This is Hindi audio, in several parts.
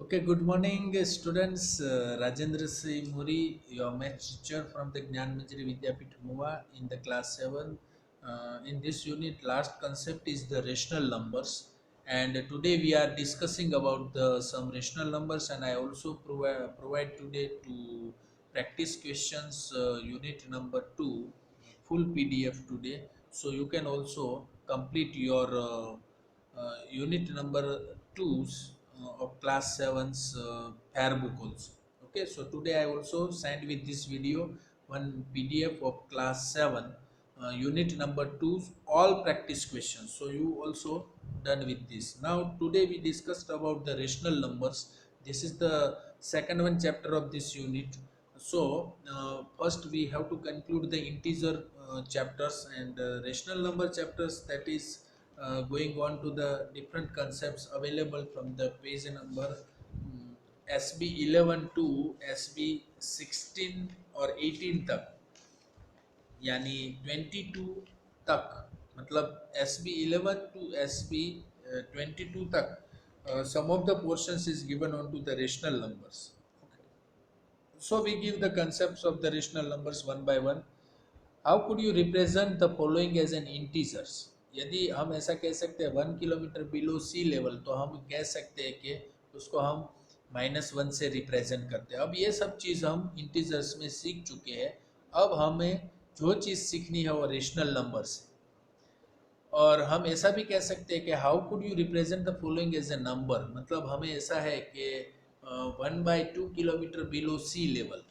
Okay, good morning, students. Rajendra Singh Muri, your math teacher from the Gnan Manjari Vidyapith Muva in the class 7. In this unit, last concept is the rational numbers. And today we are discussing about some rational numbers, and I also provide today to practice questions unit number 2 full PDF today. So you can also complete your unit number 2's of class 7's pair book also. Okay, so today I also sent with this video one PDF of class 7 unit number 2's all practice questions. So you also done with this. Now today we discussed about the rational numbers. This is the second one chapter of this unit. So first we have to conclude the integer chapters and rational number chapters, that is going on to the different concepts available from the page number SB 11 to SB 16 और 18 तक, यानी 22 तक, मतलब SB 11 to SB 22 तक some of the portions is given on to the rational numbers. Okay. So we give the concepts of the rational numbers one by one. How could you represent the following as an integers? यदि हम ऐसा कह सकते हैं 1 किलोमीटर बिलो सी लेवल, तो हम कह सकते हैं कि उसको हम -1 से रिप्रेजेंट करते हैं. अब ये सब चीज़ हम इंटीजर्स में सीख चुके हैं. अब हमें जो चीज़ सीखनी है वो रेशनल नंबर से. और हम ऐसा भी कह सकते हैं कि how could you represent the following as a number, मतलब हमें ऐसा है कि 1/2 किलोमीटर बिलो सी लेवल,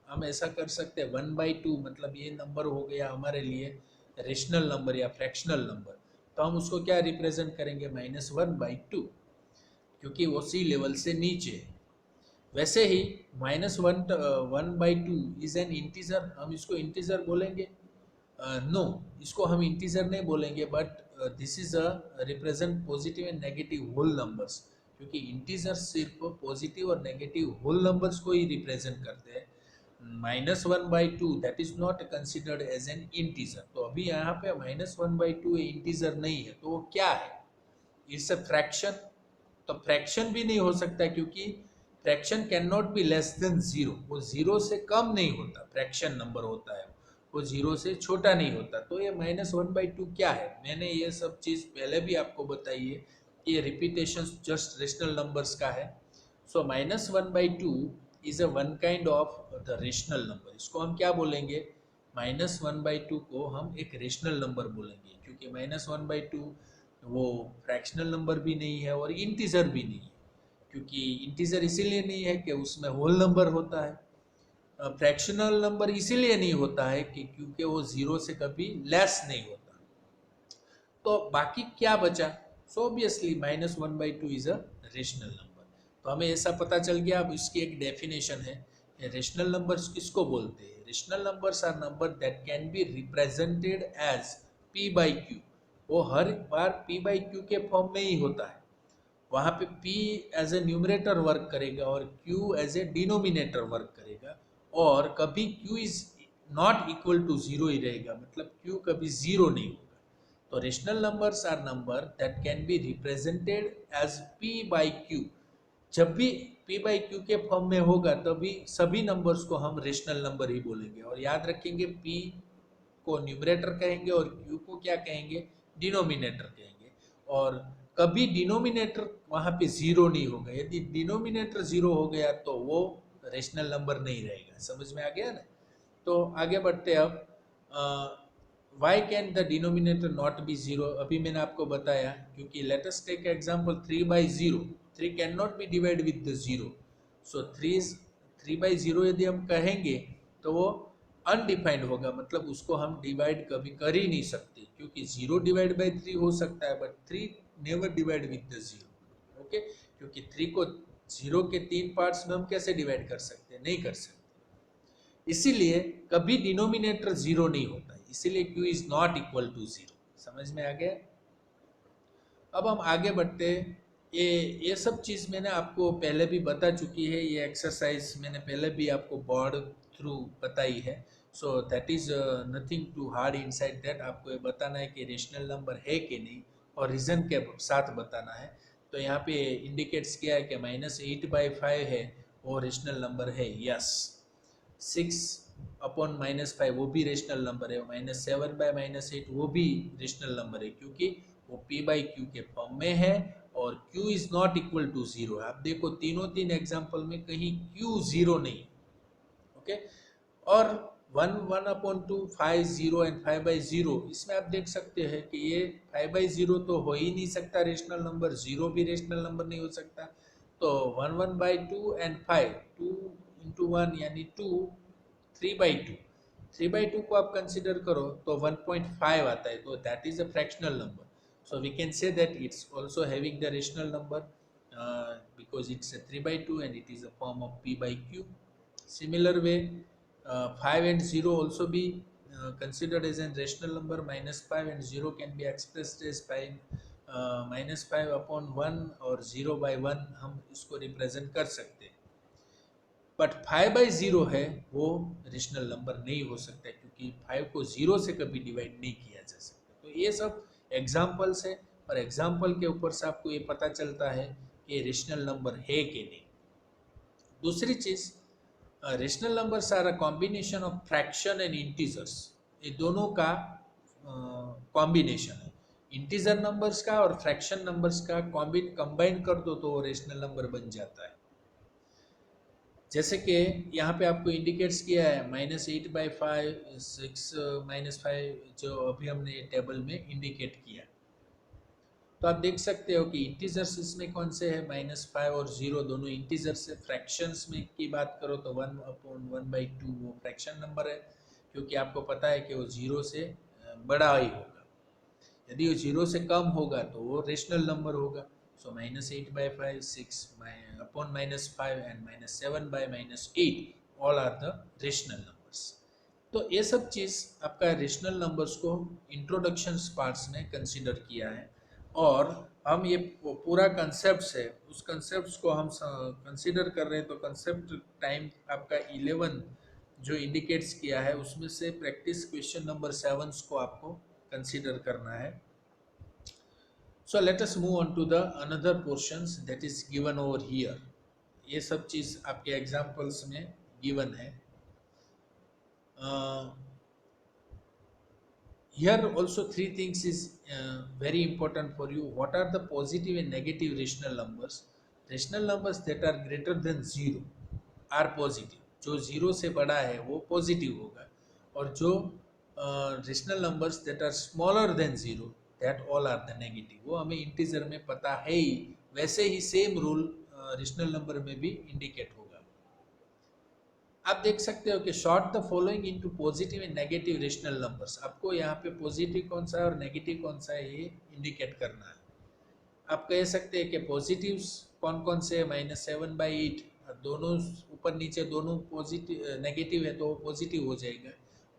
हम ऐसा कर सकते हैं 1/2, मतलब ये नंबर हो गया हमारे लिए रेशनल नंबर या फ्रैक्शनल नंबर. तो हम उसको क्या रिप्रेजेंट करेंगे? -1/2, क्योंकि वो सी लेवल से नीचे है. वैसे ही -1/2 इज एन इंटीजर, हम इसको इंटीजर बोलेंगे? नो, इसको हम इंटीजर नहीं बोलेंगे, but this is a represent positive and negative whole numbers, क्योंकि इंटीजर सिर्फ पॉजिटिव और नेगेटिव होल नंबर्स को ही रिप्रेजेंट करते हैं. -1/2 that is not considered as an integer. तो अभी यहाँ पे -1/2 इंटीजर नहीं है, तो वो क्या है? It's a fraction. तो फ्रैक्शन भी नहीं हो सकता, क्योंकि fraction can not be less than zero. वो जीरो से कम नहीं होता, फ्रैक्शन नंबर होता है, वो जीरो से छोटा नहीं होता. तो ये -1/2 क्या है? मैंने ये सब चीज़ पहले भी आपको बताई है. ये रिपीटेशन जस्ट रेशनल नंबर्स का है. सो -1/2 is a one kind of the rational number. इसको हम क्या बोलेंगे? -1/2 को हम एक रेशनल नंबर बोलेंगे, क्योंकि -1/2 वो फ्रैक्शनल नंबर भी नहीं है और इंटीजर भी नहीं है. क्योंकि इंटीजर इसीलिए नहीं है कि उसमें होल नंबर होता है. फ्रैक्शनल नंबर इसीलिए नहीं होता है कि क्योंकि वो जीरो से कभी लेस नहीं होता. तो बाकी क्या बचा? So obviously -1/2 is a rational number. तो हमें ऐसा पता चल गया. अब इसकी एक डेफिनेशन है. रेशनल नंबर्स किसको बोलते हैं? Rational numbers are number that can be represented as p/q. वो हर बार p/q के फॉर्म में ही होता है. वहाँ पे p as a numerator work करेगा और q as a denominator work करेगा, और कभी q is not equal to zero ही रहेगा, मतलब q कभी जीरो नहीं होगा. तो rational numbers are number that can be represented as p/q. जब भी p/q के फॉर्म में होगा तभी सभी नंबर्स को हम रेशनल नंबर ही बोलेंगे. और याद रखेंगे, p को न्यूमरेटर कहेंगे और q को क्या कहेंगे? डिनोमिनेटर कहेंगे. और कभी डिनोमिनेटर वहाँ पे जीरो नहीं होगा. यदि डिनोमिनेटर जीरो हो गया तो वो रेशनल नंबर नहीं रहेगा. समझ में आ गया ना? तो आगे बढ़ते अब. Why can the denominator not be zero? अभी मैंने आपको बताया, क्योंकि let us take example 3/0. 3 can not be divide with the zero. So 3/0 यदि हम कहेंगे तो वो अनडिफाइंड होगा, मतलब उसको हम डिवाइड कभी कर ही नहीं सकते, क्योंकि 0/3 हो सकता है but 3 never divide with the zero. Okay, क्योंकि 3 को जीरो के 3 पार्ट्स में हम कैसे डिवाइड कर सकते हैं? नहीं कर सकते. इसीलिए कभी डिनोमिनेटर जीरो नहीं होता है. इसीलिए q is not equal to zero. समझ में आ गया? अब हम आगे बढ़ते हैं. ये सब चीज़ मैंने आपको पहले भी बता चुकी है. ये एक्सरसाइज मैंने पहले भी आपको बोर्ड थ्रू बताई है. So that is nothing too hard inside that. आपको ये बताना है कि रेशनल नंबर है कि नहीं, और रीज़न के साथ बताना है. तो यहाँ पे इंडिकेट्स किया है कि -8/5 है वो रेशनल नंबर है, यस। 6/-5 वो भी रेशनल नंबर है, -7/-8 वो भी रेशनल नंबर है, क्योंकि वो p/q के फॉर्म में है और q is not equal to 0। आप देखो तीन एग्जाम्पल में कहीं q 0 नहीं, ओके। और 1/2, 5 0 एंड 5/0, इसमें आप देख सकते हैं कि ये 5/0 तो हो ही नहीं सकता रेशनल नंबर, 0 भी रेशनल नंबर नहीं हो सकता। तो 1/2 एंड 5, 2 इंटू 1 यानी 2, 3/2, 3/2 को आप कंसिडर करो तो 1.5 आता है, तो that is a fractional number. So we can say that it's also having the rational number because it's a 3/2 and it is a form of p/q. Similar way, 5 and 0 also be considered as a rational number. -5 and 0 can be expressed as -5/1 और 0/1 हम इसको रिप्रेजेंट कर सकते हैं। बट 5/0 है वो रेशनल नंबर नहीं हो सकता, क्योंकि 5 को 0 से कभी डिवाइड नहीं किया जा सकता। तो ये सब एग्जाम्पल्स है, और एग्जाम्पल के ऊपर से आपको ये पता चलता है कि रेशनल नंबर है कि नहीं। दूसरी चीज़, rational numbers are a combination of fraction and integers. ये दोनों का कॉम्बिनेशन है, इंटीजर नंबर्स का और फ्रैक्शन नंबर्स का कंबाइन कर दो तो वो रेशनल नंबर बन जाता है। जैसे कि यहाँ पे आपको इंडिकेट्स किया है -8/5, 6 -5, जो अभी हमने टेबल में इंडिकेट किया। तो आप देख सकते हो कि इंटीजर्स इसमें कौन से हैं, -5 और 0 दोनों इंटीजर्स है। फ्रैक्शंस में की बात करो तो 1/1/2 वो फ्रैक्शन नंबर है, क्योंकि आपको पता है कि वो 0 से बड़ा ही होगा। यदि वो 0 से कम होगा तो वो रेशनल नंबर होगा। So -8/5, 6/-5 and -7/-8 all are the rational numbers. तो ये सब चीज़ आपका रेशनल नंबर्स को इंट्रोडक्शन पार्ट्स में कंसिडर किया है, और हम ये पूरा कंसेप्ट है उस कंसेप्ट को हम कंसिडर कर रहे हैं। तो कंसेप्ट टाइम आपका 11 जो इंडिकेट्स किया है, उसमें से प्रैक्टिस क्वेश्चन नंबर 7 को आपको कंसिडर करना है। So let us move on to the another portions that is given over here. ये सब चीज आपके एग्जाम्पल्स में गिवन है। Here also three things is very important for you. What are the positive and negative rational numbers? Rational numbers that are greater than 0 are positive. जो 0 से बड़ा है वो पॉजिटिव होगा, और जो rational numbers that are smaller than 0 that all are the negative. वो हमें इंटीजर में पता है ही, वैसे ही सेम रूल रेशनल नंबर में भी इंडिकेट होगा। आप देख सकते हो कि sort the following into positive and negative rational numbers. आपको यहाँ पे पॉजिटिव कौन सा है और नेगेटिव कौन सा है ये इंडिकेट करना है। आप कह सकते हैं कि पॉजिटिव्स कौन कौन से है, -7/8, दोनों ऊपर नीचे दोनों पॉजिटिव नेगेटिव है तो वो पॉजिटिव हो जाएगा,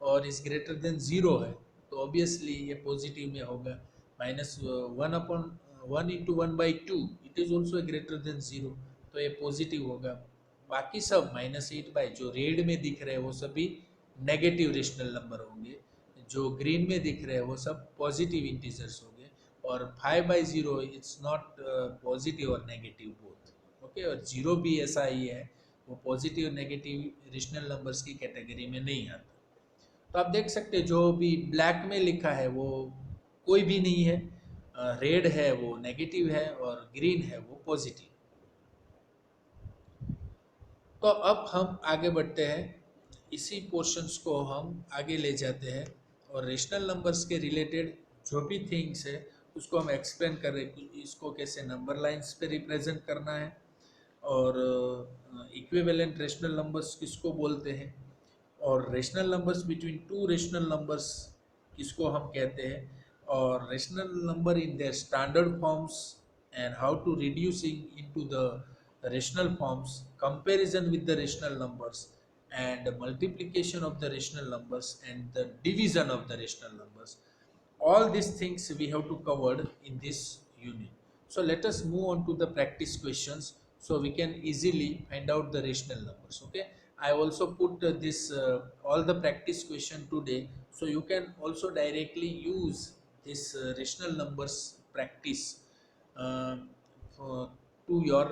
और इस ग्रेटर देन 0 है तो ऑब्वियसली ये पॉजिटिव में होगा। -1/1 into 1/2 it is also greater than 0, तो ये पॉजिटिव होगा। बाकी सब -8/, जो रेड में दिख रहे हैं वो सभी नेगेटिव रेशनल नंबर होंगे, जो ग्रीन में दिख रहे हैं वो सब पॉजिटिव इंटीजर्स होंगे, और 5/0 इट्स नॉट पॉजिटिव और नेगेटिव बोथ, ओके। और 0 भी ऐसा ही है, वो पॉजिटिव और नेगेटिव रेशनल नंबर्स की कैटेगरी में नहीं आता। तो आप देख सकते हैं जो भी ब्लैक में लिखा है वो कोई भी नहीं है, रेड है वो नेगेटिव है और ग्रीन है वो पॉजिटिव। तो अब हम आगे बढ़ते हैं, इसी पोर्शंस को हम आगे ले जाते हैं, और रेशनल नंबर्स के रिलेटेड जो भी थिंग्स है उसको हम एक्सप्लेन कर रहे हैं। इसको कैसे नंबर लाइंस पे रिप्रेजेंट करना है, और इक्विवेलेंट रेशनल नंबर्स किसको बोलते हैं, और rational numbers between two rational numbers किसको हम कहते हैं, और rational number in their standard forms and how to reducing into the rational forms, comparison with the rational numbers, and multiplication of the rational numbers and the division of the rational numbers. All these things we have to cover in this unit. So let us move on to the practice questions so we can easily find out the rational numbers. Okay, I also put this all the practice question today, so you can also directly use this rational numbers practice uh, to your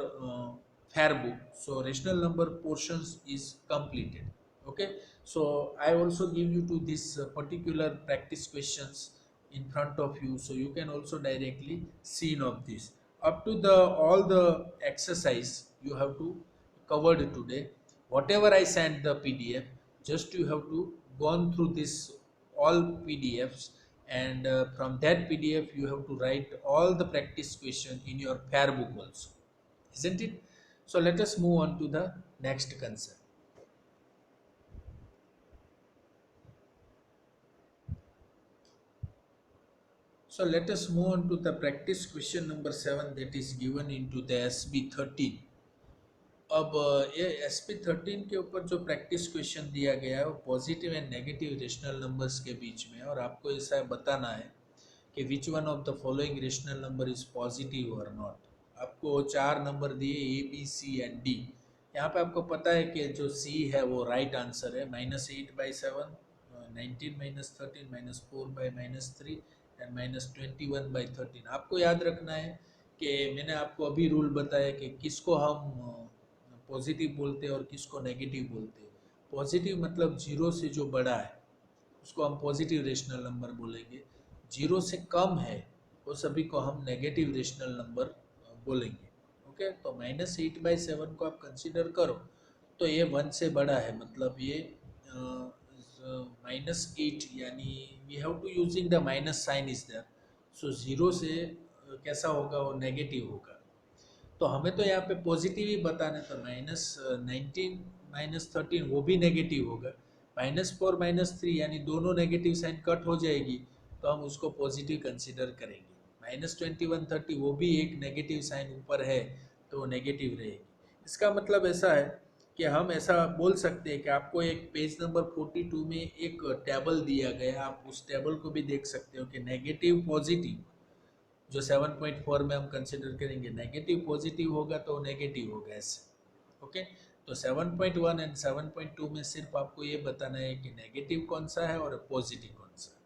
fair book. So rational number portions is completed. Okay, so I also give you to this particular practice questions in front of you, so you can also directly see of this up to the all the exercise you have to covered today. Whatever I sent the PDF, just you have to gone through this all PDFs, and from that PDF you have to write all the practice question in your fair book also, isn't it? So let us move on to the next concept. So let us move on to the practice question number 7 that is given into the SB 13. अब ये SP 13 के ऊपर जो प्रैक्टिस क्वेश्चन दिया गया है वो positive and negative rational numbers के बीच में है, और आपको ऐसा बताना है कि which one of the following rational number is positive और नॉट। आपको 4 नंबर दिए A B C and D। यहाँ पे आपको पता है कि जो C है वो राइट आंसर है, -8/7, 19 - 13, -4/-3 एंड -21/13। आपको याद रखना है कि मैंने आपको अभी रूल बताया कि किसको हम पॉजिटिव बोलते हैं और किसको नेगेटिव बोलते हैं। पॉजिटिव मतलब जीरो से जो बड़ा है उसको हम पॉजिटिव रेशनल नंबर बोलेंगे, जीरो से कम है वो सभी को हम नेगेटिव रेशनल नंबर बोलेंगे। ओके, तो -8/7 को आप कंसीडर करो तो ये 1 से बड़ा है, मतलब ये -8, यानी we have to using the minus sign is there, so zero से कैसा होगा, वो नेगेटिव होगा। तो हमें तो यहाँ पे पॉजिटिव ही बताना है, तो -19 -13 वो भी नेगेटिव होगा, -4 -3 यानी दोनों नेगेटिव साइन कट हो जाएगी तो हम उसको पॉजिटिव कंसीडर करेंगे। -21 30 वो भी एक नेगेटिव साइन ऊपर है तो वो नेगेटिव रहेगी। इसका मतलब ऐसा है कि हम ऐसा बोल सकते हैं कि आपको एक पेज नंबर 42 में एक टेबल दिया गया है, आप उस टेबल को भी देख सकते हो कि नेगेटिव पॉजिटिव जो 7.4 में हम कंसिडर करेंगे, नेगेटिव पॉजिटिव होगा तो नेगेटिव होगा ऐसे। ओके, तो 7.1 एंड 7.2 में सिर्फ आपको ये बताना है कि नेगेटिव कौन सा है और पॉजिटिव कौन सा है।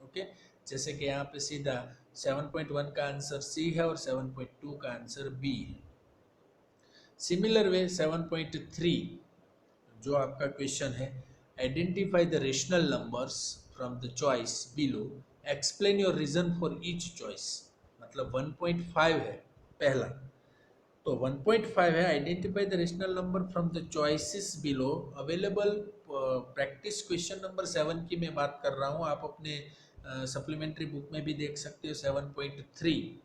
ओके, जैसे कि यहाँ पे सीधा 7.1 का आंसर सी है और 7.2 का आंसर बी है। सिमिलर वे 7.3 जो आपका क्वेश्चन है, identify the rational numbers from the choice below, explain your reason for each choice. मतलब 1.5 है पहला, तो 1.5 है identify the rational number from the choices below available. Practice question number 7 की मैं बात कर रहा हूँ, आप अपने सप्लीमेंट्री बुक में भी देख सकते हो 7.3,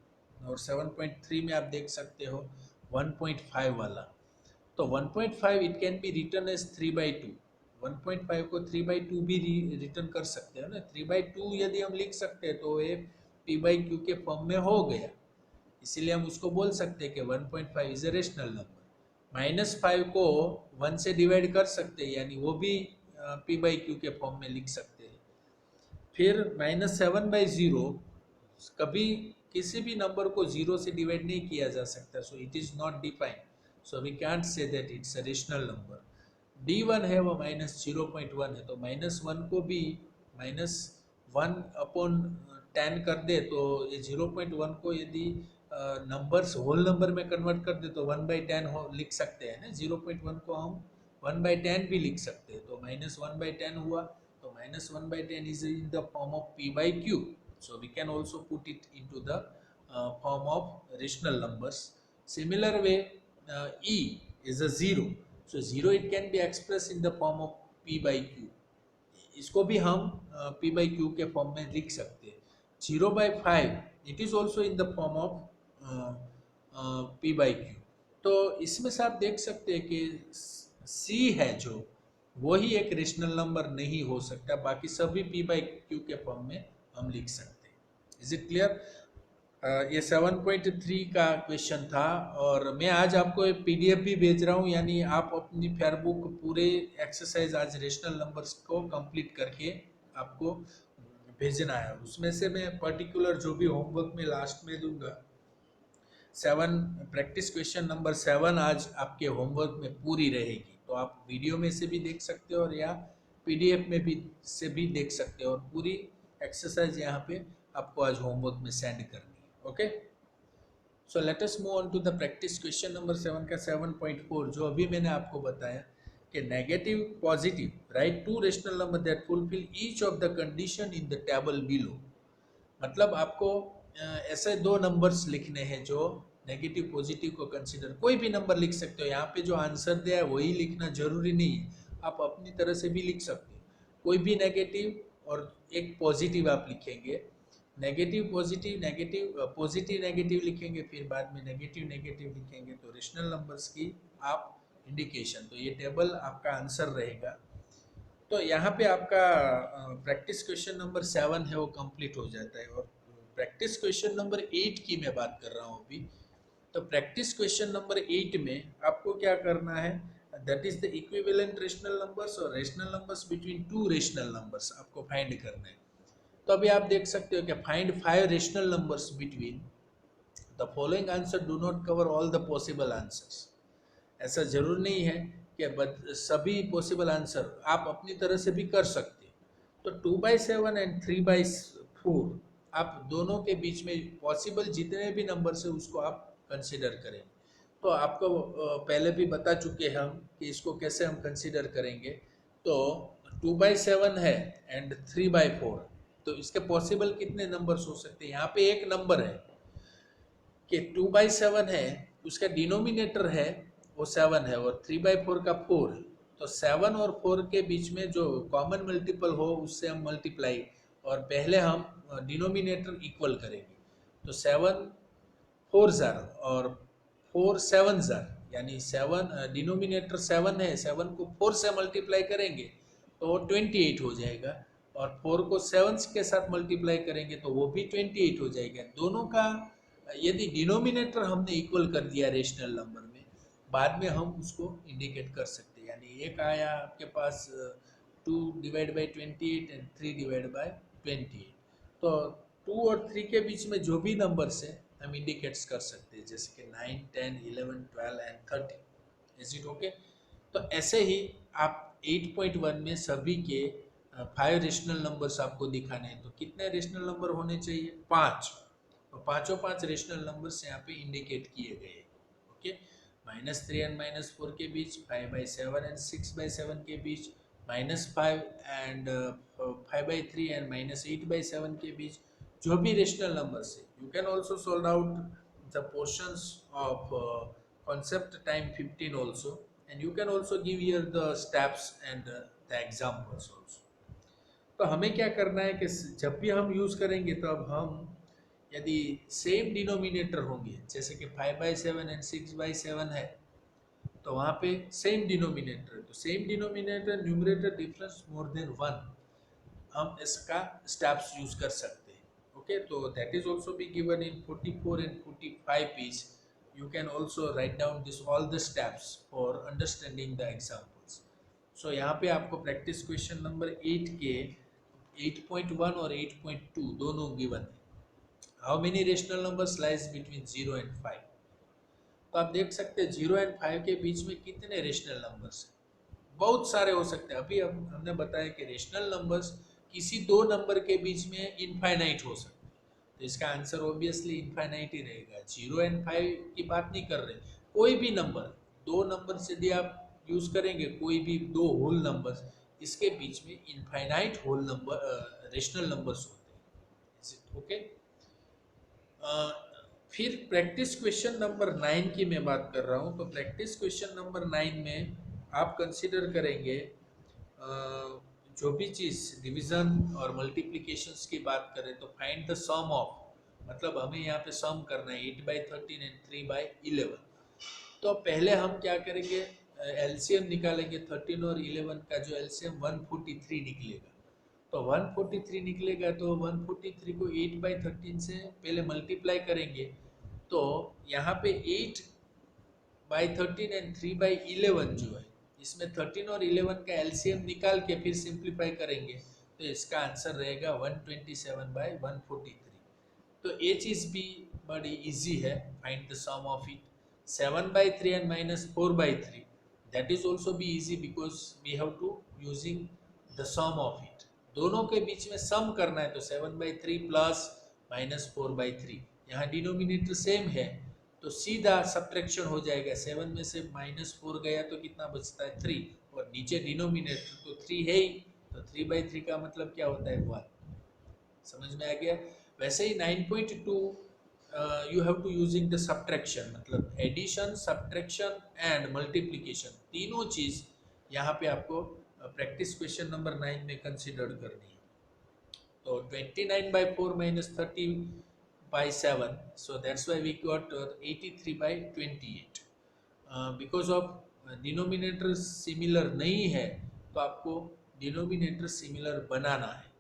और 7.3 में आप देख सकते हो 1.5 वाला। तो 1.5 it can be return as 3/2, 1.5 को 3/2 भी रिटर्न कर सकते हो ना, 3/2 यदि हम लिख सकते हैं तो ये P/Q के फॉर्म में हो गया, इसीलिए हम उसको बोल सकते हैं कि 1.5 इज ए रेशनल नंबर। -5 को 1 से डिवाइड कर सकते हैं, यानी वो भी P/Q के फॉर्म में लिख सकते हैं। फिर -7/0, कभी किसी भी नंबर को 0 से डिवाइड नहीं किया जा सकता, so it is not defined, so we can't say that it's a rational number. D1 है वो -0.1 है, तो -1 को भी -1/10 कर दे तो ये 0.1 को यदि नंबर्स होल नंबर में कन्वर्ट कर दे तो 1/10 लिख सकते हैं ना, 0.1 को हम 1/10 भी लिख सकते हैं, तो -1/10 हुआ, तो -1/10 is in the form of P/Q, so we can also put it into the form of rational numbers. Similar way, E is a 0, so 0 it can be expressed in the form of P/Q, इसको भी हम P/Q के फॉर्म में लिख सकते हैं। 0/5 it is also in the form of P/Q। तो इसमें से आप देख सकते हैं कि C है जो वही एक रेशनल नंबर नहीं हो सकता, बाकी सभी P/Q के फॉर्म में हम लिख सकते हैं। Is it clear? ये 7.3 का क्वेश्चन था, और मैं आज आपको एक PDF भी भेज रहा हूँ, यानी आप अपनी फेयर बुक पूरे एक्सरसाइज आज रेशनल नंबर्स को कंप्लीट करके आपको भेजना है। उसमें से मैं पर्टिकुलर जो भी होमवर्क में लास्ट में दूंगा, 7 प्रैक्टिस क्वेश्चन नंबर 7 आज आपके होमवर्क में पूरी रहेगी, तो आप वीडियो में से भी देख सकते हो और या PDF में भी से भी देख सकते हो, और पूरी एक्सरसाइज यहाँ पे आपको आज होमवर्क में सेंड करनी है। Okay, so let us move on to the practice question number 7 का 7.4, जो अभी मैंने आपको बताया कि negative positive right to rational number that fulfil each of the condition in the table below. मतलब आपको ऐसे दो नंबर्स लिखने हैं जो नेगेटिव पॉजिटिव को कंसीडर, कोई भी नंबर लिख सकते हो, यहाँ पे जो आंसर दिया है वही लिखना जरूरी नहीं है, आप अपनी तरह से भी लिख सकते हो। कोई भी नेगेटिव और एक पॉजिटिव आप लिखेंगे, नेगेटिव पॉजिटिव नेगेटिव लिखेंगे, फिर बाद में नेगेटिव नेगेटिव लिखेंगे, तो रेशनल नंबर्स की आप इंडिकेशन, तो ये टेबल आपका आंसर रहेगा। तो यहाँ पे आपका प्रैक्टिस क्वेश्चन नंबर 7 है वो कंप्लीट हो जाता है। और प्रैक्टिस क्वेश्चन नंबर 8 की मैं बात कर रहा हूँ अभी। तो प्रैक्टिस क्वेश्चन नंबर 8 में आपको क्या करना है, that is the equivalent rational numbers और rational numbers between two rational numbers आपको फाइंड करना है। तो अभी आप देख सकते हो कि find 5 rational numbers between the following answer do not cover all the possible answers. ऐसा जरूर नहीं है कि सभी पॉसिबल आंसर आप अपनी तरह से भी कर सकते हैं। तो 2/7 एंड 3/4 आप दोनों के बीच में पॉसिबल जितने भी नंबर है उसको आप कंसिडर करें। तो आपको पहले भी बता चुके हैं हम कि इसको कैसे हम कंसिडर करेंगे। तो 2/7 है एंड 3/4, तो इसके पॉसिबल कितने नंबर्स हो सकते हैं। यहाँ पे एक नंबर है कि 2/7 है, उसका डिनोमिनेटर है वो 7 है और 3/4 का 4 है। तो 7 और 4 के बीच में जो कॉमन मल्टीपल हो उससे हम मल्टीप्लाई, और पहले हम डिनोमिनेटर इक्वल करेंगे। तो 7 4 जार और 4 7 जार, यानी 7 डिनोमिनेटर 7 है, 7 को 4 से मल्टीप्लाई करेंगे तो वो 28 हो जाएगा, और 4 को 7 के साथ मल्टीप्लाई करेंगे तो वो भी 28 हो जाएगा। दोनों का यदि डिनोमिनेटर हमने इक्वल कर दिया रेशनल नंबर में, बाद में हम उसको इंडिकेट कर सकते हैं। यानी एक आया आपके पास 2/28 एंड 3/28, तो 2 और 3 के बीच में जो भी नंबर्स है हम इंडिकेट्स कर सकते हैं, जैसे कि 9 10 11 12 एंड 13। Is it okay. तो ऐसे ही आप 8.1 में सभी के 5 रेशनल नंबर्स आपको दिखाने हैं। तो कितने रेशनल नंबर होने चाहिए, 5। तो पांचों 5 रेशनल नंबर्स यहाँ पे इंडिकेट किए गए। ओके, -3 एंड -4 के बीच, 5/7 एंड 6/7 के बीच, -5 एंड 5/3 एंड -8/7 के बीच, जो भी रेशनल नंबर्स है। You can also solve out the portions of concept time 15 also, and you can also give here the steps and the examples also. तो हमें क्या करना है कि जब भी हम यूज करेंगे तब हम यदि सेम डिनोमिनेटर होंगे, जैसे कि 5/7 एंड 6/7 है, तो वहाँ पे सेम डिनोमिनेटर, तो same denominator numerator difference more than 1, हम इसका स्टेप्स यूज कर सकते हैं। ओके, तो that is also be given in 44 and 45 page. You can also write down this all the steps for understanding the examples. So यहाँ पे आपको प्रैक्टिस क्वेश्चन नंबर 8 के 8.1 और 8.2 दोनों गिवन है। How many rational numbers lies between 0 and 5। तो आप देख सकते हैं 0 एंड 5 के बीच में कितने रेशनल नंबर्स हैं, बहुत सारे हो सकते हैं। अभी हमने बताया कि रेशनल नंबर्स किसी दो नंबर के बीच में इनफाइनाइट हो सकते हैं, तो इसका आंसर ऑब्वियसली इनफाइनाइट ही रहेगा। 0 एंड 5 की बात नहीं कर रहे, कोई भी नंबर, दो नंबर से यदि आप यूज करेंगे, कोई भी दो होल नंबर्स, इसके बीच में infinite whole number rational numbers होते हैं। Is it okay. फिर प्रैक्टिस क्वेश्चन नंबर 9 की मैं बात कर रहा हूँ। तो प्रैक्टिस क्वेश्चन नंबर 9 में आप कंसिडर करेंगे जो भी चीज़ डिवीजन और मल्टीप्लिकेशंस की बात करें तो फाइंड द सम ऑफ, मतलब हमें यहाँ पे सम करना है 8/13 एंड 3/11। तो पहले हम क्या करेंगे, एलसीएम निकालेंगे। 13 और 11 का जो एलसीएम 143 निकलेगा। तो 143 निकलेगा, तो 143 को 8/13 से पहले मल्टीप्लाई करेंगे। तो यहाँ पे 8/13 एंड 3/11 जो है, इसमें 13 और 11 का एलसीएम निकाल के फिर सिंप्लीफाई करेंगे, तो इसका आंसर रहेगा 127/143। तो ये चीज़ भी बड़ी इजी है, find the sum of it. 7/3 and -4/3, that is also be easy because we have to using the sum of it. दोनों के बीच में सम करना है, तो 7/3 प्लस -4/3, यहाँ डिनोमिनेटर सेम है तो सीधा सब्ट्रैक्शन हो जाएगा, 7 में से -4 गया तो कितना बचता है 3, और नीचे डिनोमिनेटर तो 3 है ही, तो 3/3 का मतलब क्या होता है 1। समझ में आ गया। वैसे ही 9.2 you have to using the subtraction, मतलब एडिशन, सब्ट्रैक्शन एंड मल्टीप्लिकेशन, तीनों चीज यहाँ पे आपको प्रैक्टिस क्वेश्चन नंबर 9 में कंसिडर करनी है। तो 29/4 minus 30/7, so that's why we got 83/28. Because of denominator similar नहीं है तो आपको डिनोमिनेटर सिमिलर बनाना है।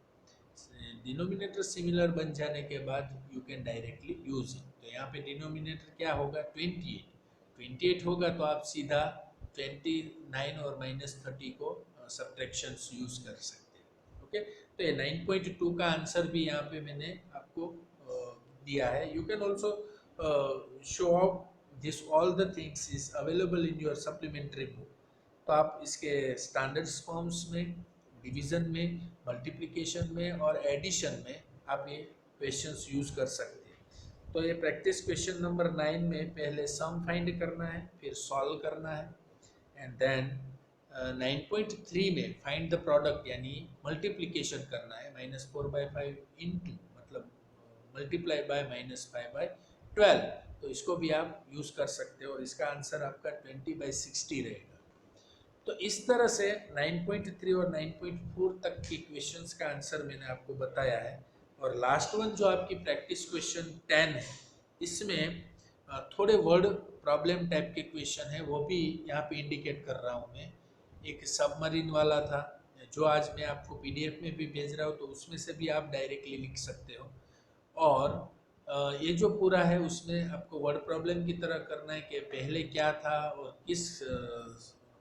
डिनोमिनेटर सिमिलर बन जाने के बाद you can directly use it. तो यहाँ पे डिनोमिनेटर क्या होगा 28 होगा, तो आप सीधा 29 और -30 को सब्ट्रैक्शन यूज कर सकते हैं। ओके, तो ये 9.2 का आंसर भी यहाँ पे मैंने आपको दिया है। You can also show out this all the things is available in your supplementary book. तो आप इसके स्टैंडर्ड्स फॉर्म्स में, डिवीजन में, मल्टीप्लिकेशन में और एडिशन में आप ये क्वेश्चंस यूज कर सकते हैं। तो ये प्रैक्टिस क्वेश्चन नंबर 9 में पहले सम फाइंड करना है, फिर सॉल्व करना है, एंड देन 9.3 में फाइंड द प्रोडक्ट यानी मल्टीप्लिकेशन करना है, -4/5 इंटू मतलब मल्टीप्लाई बाय -5/12। तो इसको भी आप यूज कर सकते हो और इसका आंसर आपका 20/60 रहेगा। तो इस तरह से 9.3 और 9.4 तक के क्वेश्चंस का आंसर मैंने आपको बताया है। और लास्ट वन जो आपकी प्रैक्टिस क्वेश्चन 10 है, इसमें थोड़े वर्ड प्रॉब्लम टाइप के क्वेश्चन है, वो भी यहाँ पे इंडिकेट कर रहा हूँ मैं। एक सबमरीन वाला था जो आज मैं आपको PDF में भी भेज रहा हूँ, तो उसमें से भी आप डायरेक्टली लिख सकते हो। और ये जो पूरा है उसमें आपको वर्ड प्रॉब्लम की तरह करना है कि पहले क्या था और किस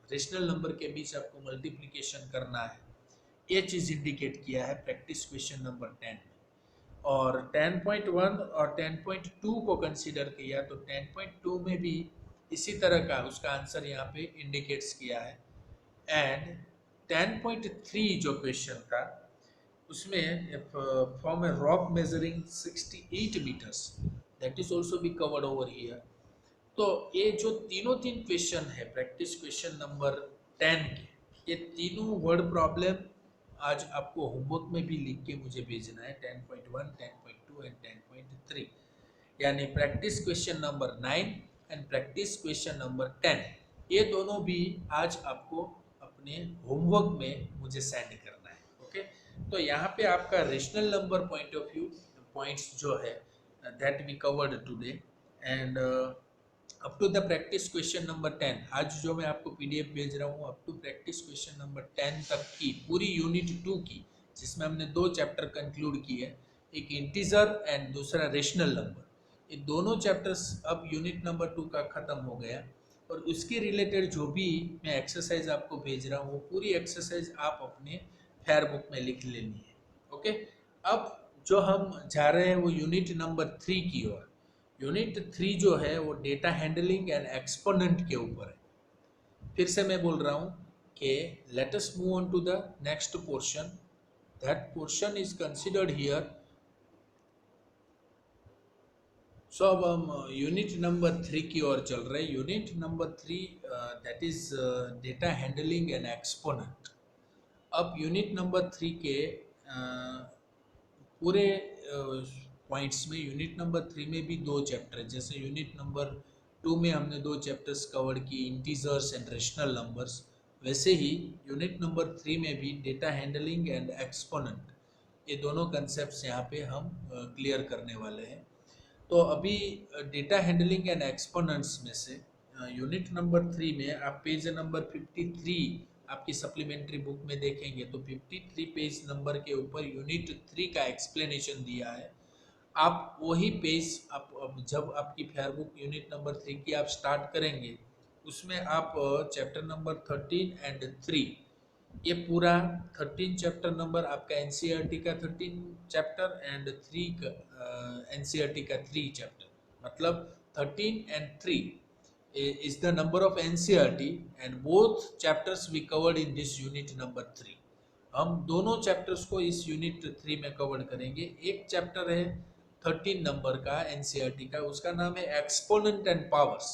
रेशनल नंबर के बीच आपको मल्टीप्लिकेशन करना है, ये चीज़ इंडिकेट किया है प्रैक्टिस क्वेश्चन नंबर 10 में। और 10.1 और 10.2 को कंसीडर किया तो 10.2 में भी इसी तरह का उसका आंसर यहाँ पे इंडिकेट्स किया है। एंड 10.3 जो क्वेश्चन था उसमें form a rock measuring 68 metres, that is also be covered over here. तो ये जो तीन क्वेश्चन है प्रैक्टिस क्वेश्चन नंबर 10 के, ये तीनों वर्ड प्रॉब्लम आज आपको होमवर्क में भी लिख के मुझे भेजना है। 10.1, 10.2 एंड 10.3 यानी practice question number 9 and practice question number 10, ये दोनों भी आज आपको अपने होमवर्क में मुझे सेंड करना है। ओके, तो यहाँ पे आपका rational number point of view points जो है that we covered today, and up to the practice question number 10, आज जो मैं आपको PDF भेज रहा हूँ up to practice question number 10 तक की पूरी यूनिट 2 की, जिसमें हमने 2 चैप्टर कंक्लूड किए, एक इंटीजर एंड दूसरा रेशनल नंबर। ये दोनों चैप्टर्स अब यूनिट नंबर 2 का ख़त्म हो गया, और उसके रिलेटेड जो भी मैं एक्सरसाइज आपको भेज रहा हूँ वो पूरी एक्सरसाइज आप अपने फेयर बुक में लिख लेनी है। ओके, अब जो हम जा रहे हैं वो यूनिट नंबर 3 की ओर। यूनिट 3 जो है वो डेटा हैंडलिंग एंड एक्सपोनेंट के ऊपर है। फिर से मैं बोल रहा हूँ कि let us move on to the next portion, that portion is considered here. So अब हम यूनिट नंबर 3 की ओर चल रहे हैं। Unit number 3 that is data handling and exponent. अब यूनिट नंबर 3 के पूरे पॉइंट्स में यूनिट नंबर 3 में भी 2 चैप्टर है। जैसे यूनिट नंबर 2 में हमने 2 चैप्टर्स कवर किए, इंटीजर्स एंड रेशनल नंबर्स, वैसे ही यूनिट नंबर 3 में भी डेटा हैंडलिंग एंड एक्सपोनेंट, ये दोनों कंसेप्ट्स यहाँ पे हम क्लियर करने वाले हैं। तो अभी डेटा हैंडलिंग एंड एक्सपोनेंट्स में से यूनिट नंबर 3 में आप पेज नंबर 53 आपकी सप्लीमेंट्री बुक में देखेंगे तो 53 पेज नंबर के ऊपर यूनिट 3 का एक्सप्लेनेशन दिया है। आप वही पेज आप जब आपकी फेयर बुक यूनिट नंबर 3 की आप स्टार्ट करेंगे, उसमें आप चैप्टर नंबर 13 एंड 3, ये पूरा 13 चैप्टर नंबर आपका NCERT का 13 चैप्टर एंड 3 का NCERT का 3 चैप्टर, मतलब 13 and 3 is the number of NCERT and both chapters we covered in this unit number 3. हम दोनों चैप्टर्स को इस यूनिट 3 में कवर करेंगे। एक चैप्टर है 13 नंबर का एनसीईआरटी का, उसका नाम है exponent and powers.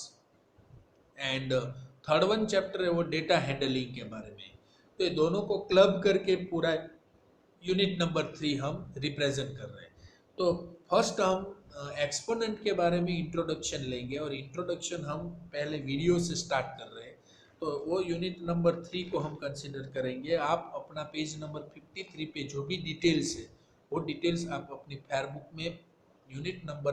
And third one chapter है वो डेटा हैंडलिंग के बारे में। तो ये दोनों को क्लब करके पूरा यूनिट नंबर 3 हम रिप्रेजेंट कर रहे हैं। तो फर्स्ट हम एक्सपोनेंट के बारे में इंट्रोडक्शन लेंगे, और इंट्रोडक्शन हम पहले वीडियो से स्टार्ट कर रहे हैं। तो वो यूनिट नंबर 3 को हम कंसिडर करेंगे। आप अपना पेज नंबर 53 पे जो भी डिटेल्स है वो डिटेल्स आप अपनी फेयर बुक में यूनिट नंबर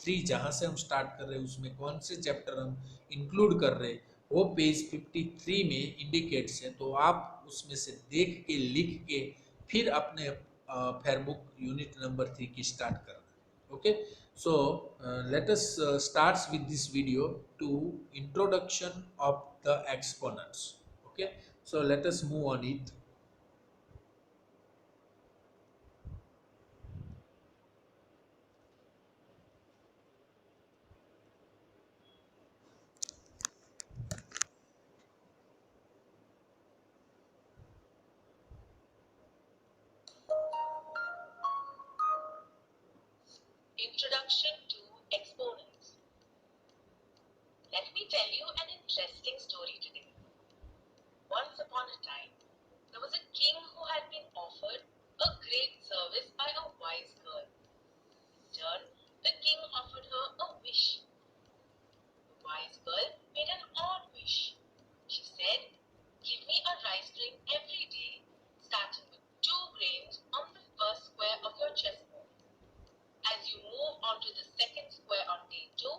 3 जहाँ से हम स्टार्ट कर रहे हैं उसमें कौन से चैप्टर हम इंक्लूड कर रहे हैं वो पेज 53 में इंडिकेट्स है। तो आप उसमें से देख के लिख के फिर अपने फेयर बुक यूनिट नंबर 3 की स्टार्ट करना। Okay, so let us starts with this video to introduction of the exponents. Okay, so let us move on it. Introduction to exponents. Let me tell you an interesting story today. Once upon a time, there was a king who had been offered a great service by a wise girl. In turn, the king offered her a wish. The wise girl made an odd wish. She said, "Give me a rice grain every day, starting with 2 grains on the first square of your chessboard. As you move on to the second square on day 2,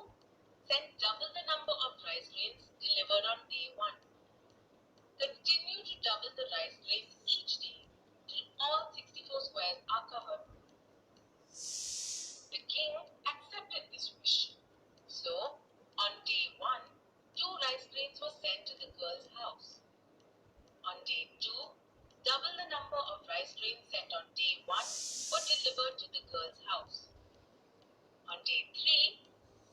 send double the number of rice grains delivered on day 1. Continue to double the rice grains each day till all 64 squares are covered." The king accepted this wish. So, on day 1, 2 rice grains were sent to the girl's house. On day 2, double the number of rice grains sent on day 1 were delivered to the girl's house. On day 3,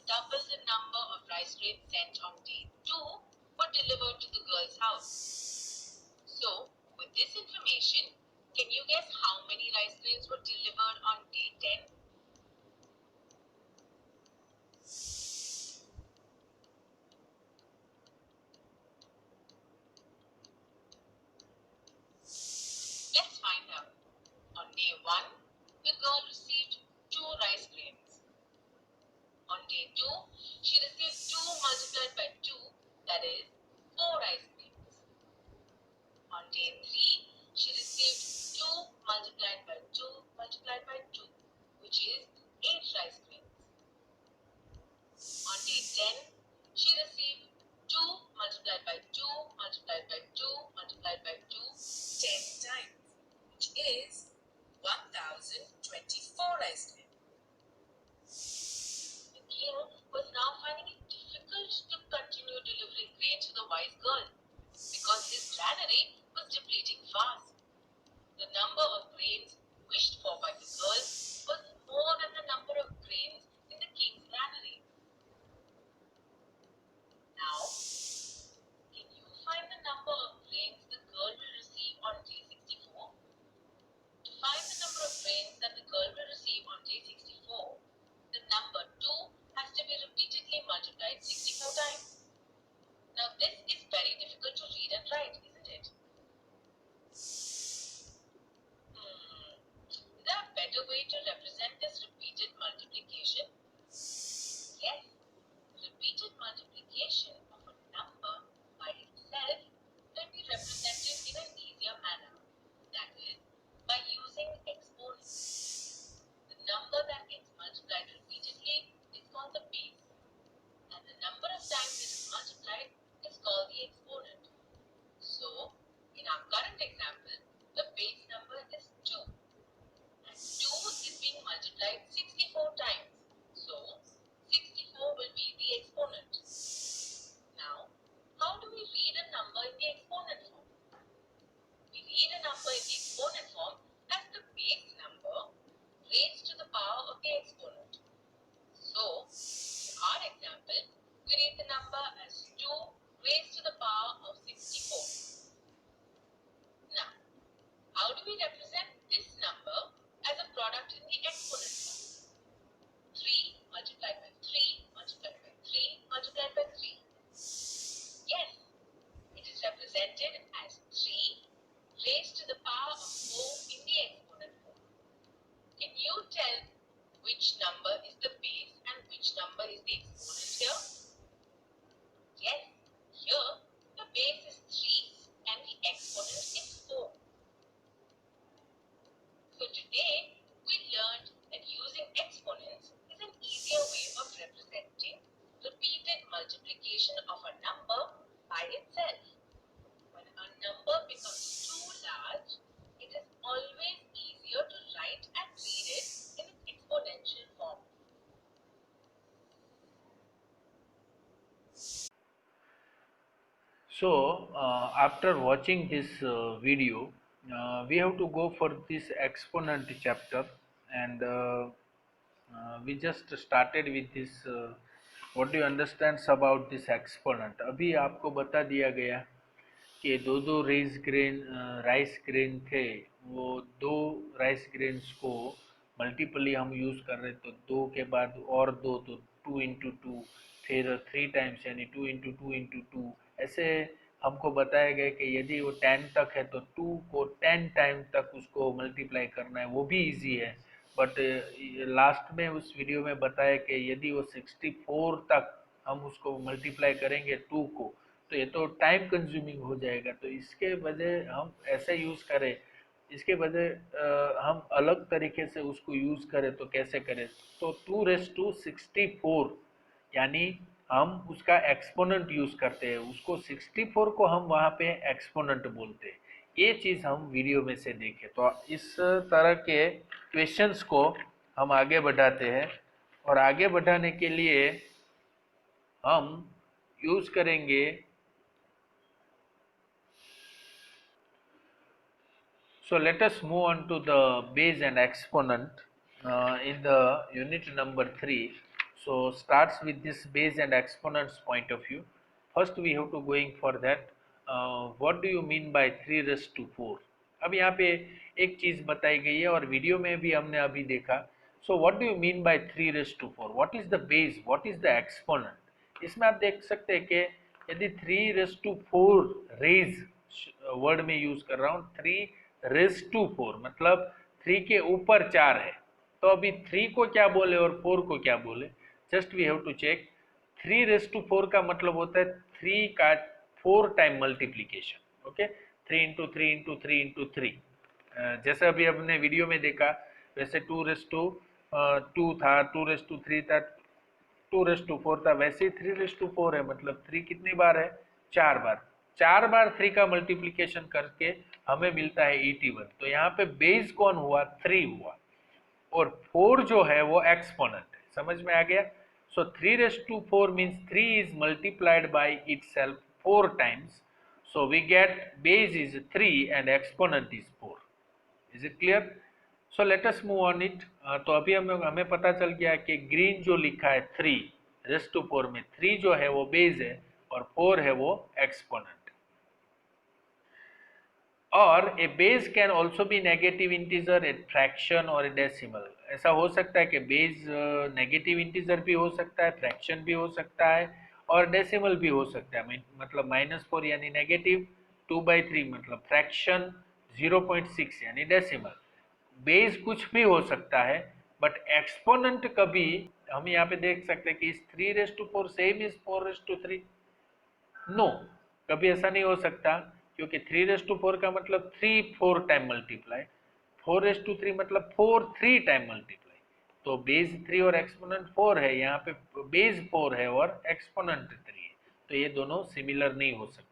double the number of rice grains sent on day 2 were delivered to the girl's house. So, with this information, can you guess how many rice grains were delivered on day 10? Let's find out. On day 1, the girl received 2 rice grains. On day 2, she received 2 multiplied by 2, that is 4 rice grains. On day 3, she received 2 multiplied by 2 multiplied by 2, which is 8 rice grains. On day 10, she received 2 multiplied by 2 multiplied by 2 multiplied by 2 10 times, which is 1024 rice grains. The king was now finding it difficult to continue delivering grain to the wise girl because his granary was depleting fast. The number of grains wished for by the girl was more than the number of grains in the king's granary. Now, can you find the number of grains the girl will receive on day 64? To find the number of grains that the girl will receive on day 64, the number 2 has to be repeatedly multiplied 64 times. Now this is very difficult to read and write, isn't it? Is there a better way to represent this repeated multiplication? Yes, repeated multiplication of a number by itself can be represented in an easier manner, that is, by using exponents. The number that gets multiplied repeatedly is called the base, and the number of times it is multiplied is called the exponent. So, in our current example, the base number is 2, and 2 is being multiplied 64 times. So, 64 will be the exponent. Now, how do we read a number in the exponent form? We read a number in the exponent form as the base number raised to the power of the exponent. So, in our example, we read the number as 2 raised to the power of 64. Now, how do we represent this number as a product in the exponent form? multiplication of a number by itself. When a number becomes too large, it is always easier to write and read it in its exponential form. So, after watching this video, we have to go for this exponent chapter, and we just started with this. What do you understand about this exponent? अभी आपको बता दिया गया कि दो दो राइस ग्रेन थे, वो दो राइस ग्रेन्स को मल्टीपली हम यूज़ कर रहे, तो दो के बाद और दो, तो 2 × 2, फिर 3 टाइम्स यानी 2 × 2 × 2, ऐसे हमको बताया गया कि यदि वो 10 तक है तो 2 को 10 टाइम तक उसको मल्टीप्लाई करना है, वो भी इजी है। बट लास्ट में उस वीडियो में बताया कि यदि वो 64 तक हम उसको मल्टीप्लाई करेंगे 2 को, तो ये तो टाइम कंज्यूमिंग हो जाएगा, तो इसके वजह हम ऐसे यूज़ करें, इसके वजह हम अलग तरीके से उसको यूज़ करें तो कैसे करें। तो 2⁻64 यानी हम उसका एक्सपोनेंट यूज़ करते हैं, उसको 64 को हम वहाँ पे एक्सपोनेंट बोलते हैं। ये चीज़ हम वीडियो में से देखें, तो इस तरह के क्वेश्चंस को हम आगे बढ़ाते हैं, और आगे बढ़ाने के लिए हम यूज़ करेंगे So let us move on to the base and exponent in the unit number 3. So starts with this base and exponents point of view. First we have to going for that. What do you mean by 3⁻4? अब यहाँ पे एक चीज़ बताई गई है और वीडियो में भी हमने अभी देखा. So what do you mean by 3⁻4? What is the base? What is the exponent? इसमें आप देख सकते हैं कि यदि 3⁻4 रेज वर्ड में यूज कर रहा हूँ, 3⁻4 मतलब 3 के ऊपर 4 है, तो अभी 3 को क्या बोले और 4 को क्या बोले, just we have to check. 3⁻4 का मतलब होता है 3 का 4 टाइम मल्टीप्लीकेशन, ओके, 3 × 3 × 3 × 3। जैसे अभी हमने वीडियो में देखा, वैसे 2⁻2 था, 2⁻3 था, 2⁻4 था, वैसे ही 3⁻4 है, मतलब 3 कितनी बार है, 4 बार। 4 बार 3 का मल्टीप्लीकेशन करके हमें मिलता है 81। तो यहाँ पे बेस कौन हुआ, 3 हुआ, और 4 जो है वो एक्सपोनेंट है। समझ में आ गया। सो 3⁻4 means 3 is multiplied by itself 4 times, so we get base is 3 and exponent is 4. Is it clear? So let us move on it. तो अभी हमें पता चल गया कि ग्रीन जो लिखा है 3⁻4 में 3 जो है वो बेस है और 4 है वो एक्सपोनेंट। और a base can also be negative integer, a fraction और ए डेसिमल। ऐसा हो सकता है कि बेस नेगेटिव इंटीजर भी हो सकता है, फ्रैक्शन भी हो सकता है, और डेसिमल भी हो सकता है। मतलब -4 यानी नेगेटिव, 2/3 मतलब फ्रैक्शन, 0.6 यानी डेसिमल। बेस कुछ भी हो सकता है, बट एक्सपोनेंट कभी, हम यहाँ पे देख सकते हैं कि इस 3⁻4 सेम इज 4⁻3, नो, कभी ऐसा नहीं हो सकता, क्योंकि 3⁻4 का मतलब 3 4 टाइम मल्टीप्लाई, 4⁻3 मतलब 4 3 टाइम मल्टीप्लाई। तो बेस 3 और एक्सपोनेंट 4 है, यहाँ पे बेस 4 है और एक्सपोनेंट 3 है, तो ये दोनों सिमिलर नहीं हो सकते।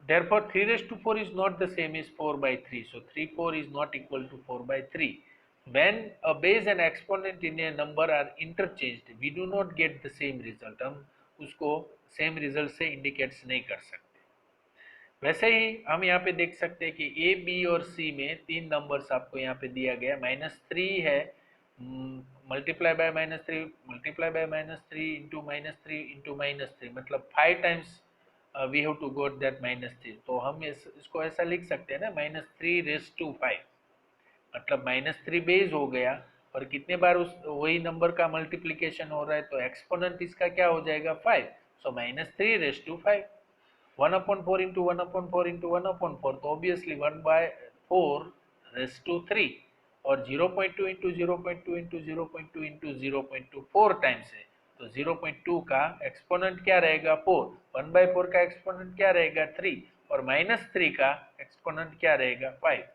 Therefore 3⁻4 is not the same as 4/3, so 3/4 is not equal to 4/3. When a base and exponent in a number are interchanged, we do not get the same result. हम उसको सेम रिजल्ट से इंडिकेट्स नहीं कर सकते। वैसे ही हम यहाँ पे देख सकते हैं कि ए, बी और सी में 3 नंबर्स आपको यहाँ पे दिया गया। -3 है, multiply by -3 multiply by -3 into -3 मतलब 5 times we have to got that -3। तो हम इसको ऐसा लिख सकते हैं ना, -3⁻5 मतलब -3 बेस हो गया, और कितने बार उस वही नंबर का मल्टीप्लिकेशन हो रहा है, तो एक्सपोनेंट इसका क्या हो जाएगा, 5। सो -3⁻5, 1/4 इंटू 1/4 इंटू 1/4, तो ऑब्वियसली 1/4⁻3, और 0.2 इंटू 0.2 इंटू 0.2 इंटू 0.2 4 टाइम्स है, तो 0.2 का एक्सपोनेंट क्या रहेगा, 4। 1/4 का एक्सपोनेंट क्या रहेगा, 3, और -3 का एक्सपोनेंट क्या रहेगा, 5।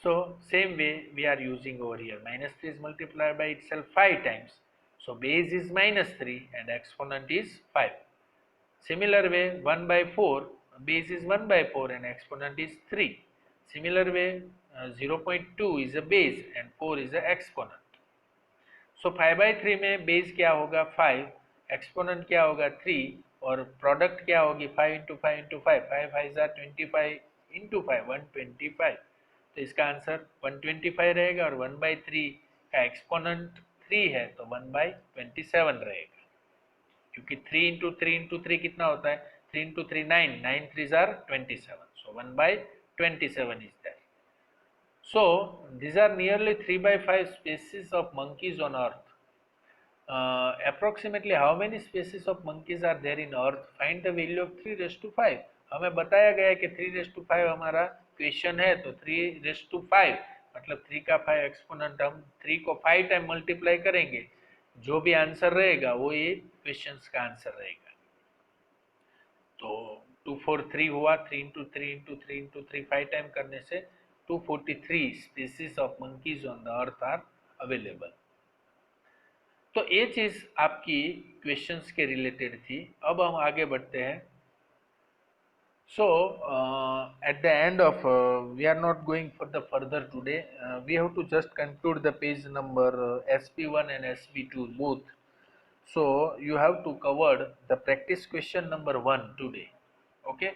So same way we are using over here, -3 is multiplied by itself 5 times, So base is -3 and exponent is 5. Similar way, 1 by 4, base is 1 by 4 and exponent is 3. Similar way, 0.2 is a base and 4 is a exponent. So 5 by 3 में बेस क्या होगा 5, एक्सपोनेंट क्या होगा 3 और प्रोडक्ट क्या होगी 5 इंटू 5 इंटू 5, 5 5 25 इंटू 5 125. तो इसका आंसर 125 रहेगा और 1 बाई 3 का एक्सपोनेंट 3 है तो 1 बाई 27 रहेगा, क्योंकि 3 इंटू 3 इंटू 3 कितना होता है 3 into 3 9, 9 3 are 27, so 1 by 27 is there. So these are nearly 3 by 5 species of monkeys on earth. Approximately how many species of monkeys are there in earth? Find the value of 3 raised to 5. हमें बताया गया है कि 3 raised to 5 हमारा क्वेश्चन है, तो 3 raised to 5 मतलब 3 का 5 एक्सपोनेंट हम 3 को 5 टाइम मल्टीप्लाई करेंगे, जो भी आंसर रहेगा वो ये क्वेश्चन का आंसर रहेगा. तो 243 हुआ, 3 इंटू 3 इंटू 3 इंटू 3 5 टाइम करने से 243 species of monkeys on the earth are available. तो ये चीज आपकी क्वेश्चंस के रिलेटेड थी. अब हम आगे बढ़ते हैं. So at the end of we are not going for the further today. We have to just conclude the page number SP1 and SP2 both. So you have to cover the practice question number 1 today. Okay.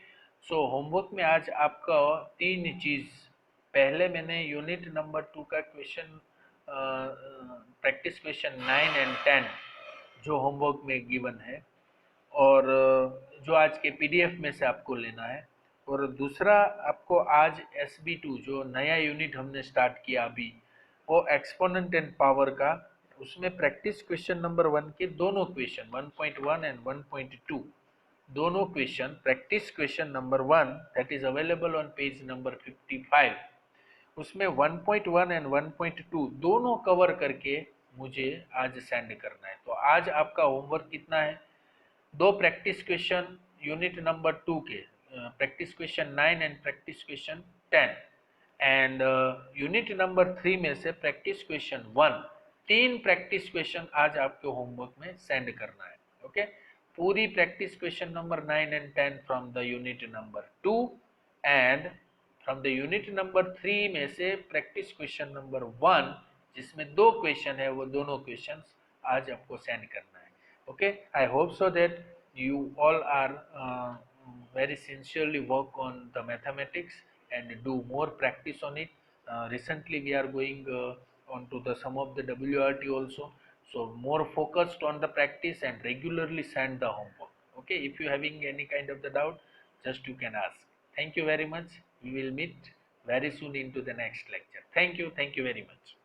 So homework में आज आपका 3 चीज, पहले मैंने यूनिट नंबर 2 का क्वेश्चन प्रैक्टिस क्वेश्चन 9 एंड 10 जो होमवर्क में गिवन है और जो आज के पीडीएफ में से आपको लेना है, और दूसरा आपको आज SB2 जो नया यूनिट हमने स्टार्ट किया अभी, वो एक्सपोनेंट एंड पावर का, उसमें प्रैक्टिस क्वेश्चन नंबर 1 के दोनों क्वेश्चन 1.1 एंड 1.2 दोनों question, practice question number 1 that is available on page number 55, उसमें 1.1 एंड 1.2 दोनों कवर करके मुझे आज सेंड करना है. तो आज आपका होमवर्क कितना है, 2 प्रैक्टिस क्वेश्चन यूनिट नंबर 2 के, practice question 9 and practice question 10 and unit number 3 में से प्रैक्टिस क्वेश्चन 1, 3 प्रैक्टिस क्वेश्चन आज आपके होमवर्क में सेंड करना है. ओके. पूरी practice question number 9 and 10 from the unit number 2 and from the unit number 3 में से प्रैक्टिस क्वेश्चन नंबर 1 जिसमें 2 क्वेश्चन है, वो दोनों क्वेश्चन आज आपको सेंड करना है. Okay, I hope so that you all are very sincerely work on the mathematics and do more practice on it. Recently we are going on to the some of the WRT also, so more focused on the practice and regularly send the homework. Okay, if you having any kind of the doubt, just you can ask. Thank you very much. We will meet very soon into the next lecture. Thank you very much.